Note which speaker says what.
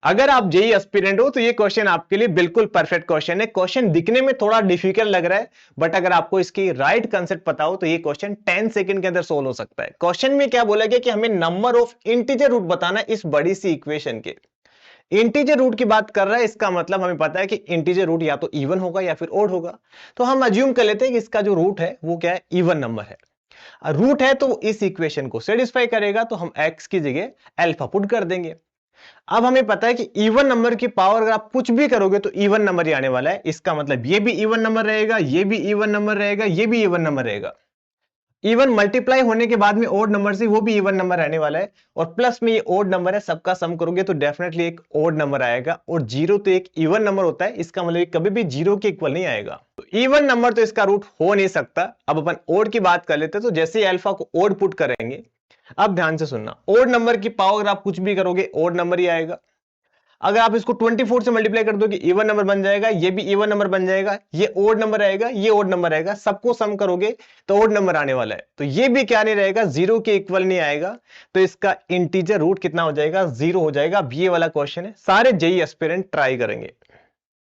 Speaker 1: अगर आप JEE aspirant हो तो ये क्वेश्चन आपके लिए बिल्कुल परफेक्ट क्वेश्चन है। क्वेश्चन दिखने में थोड़ा डिफिकल्ट लग रहा है, बट अगर आपको इसकी राइट कंसेप्ट पता हो तो ये क्वेश्चन 10 सेकंड के अंदर सोल्व हो सकता है। क्वेश्चन में क्या बोला गया कि हमें नंबर ऑफ इंटीजर रूट बताना इस बड़ी सी इक्वेशन के। इंटीजर रूट की बात कर रहा है, इसका मतलब हमें पता है कि इंटीजर रूट या तो इवन होगा या फिर ओड होगा। तो हम अज्यूम कर लेते हैं कि इसका जो रूट है वो क्या है, इवन नंबर है। रूट है तो इस इक्वेशन को सेटिस्फाई करेगा, तो हम एक्स की जगह अल्फा पुट कर देंगे। अब हमें पता है कि इवन नंबर की पावर अगर आप कुछ भी करोगे तो इवन नंबर ही आने वाला है। इसका मतलब ये भी इवन नंबर रहेगा, ये भी इवन नंबर रहेगा, ये भी इवन नंबर रहेगा। इवन मल्टीप्लाई होने के बाद में ओड नंबर से वो भी इवन नंबर रहने वाला है। और प्लस में ये ओड नंबर है, सबका सम करोगे तो डेफिनेटली एक ओड नंबर आएगा। और जीरो तो एक इवन नंबर होता है, इसका मतलब कभी भी जीरो के इक्वल नहीं आएगा। तो इवन नंबर तो इसका रूट हो नहीं सकता। अब अपन ओड की बात कर लेते हैं, तो जैसे ही अल्फा को ओड पुट करेंगे, अब ध्यान से सुनना, ओड नंबर की पावर आप कुछ भी करोगे ओड नंबर ही आएगा। अगर आप इसको 24 से मल्टीप्लाई कर दोगे इवन नंबर बन जाएगा, ये भी इवन नंबर बन जाएगा, ये ओड नंबर आएगा, ये ओड नंबर आएगा, सबको सम करोगे तो ओड नंबर आने वाला है। तो ये भी क्या नहीं रहेगा, जीरो के इक्वल नहीं आएगा। तो इसका इंटीजर रूट कितना हो जाएगा, जीरो हो जाएगा। अब ये वाला क्वेश्चन है, सारे जेई एस्पिरेंट ट्राई करेंगे।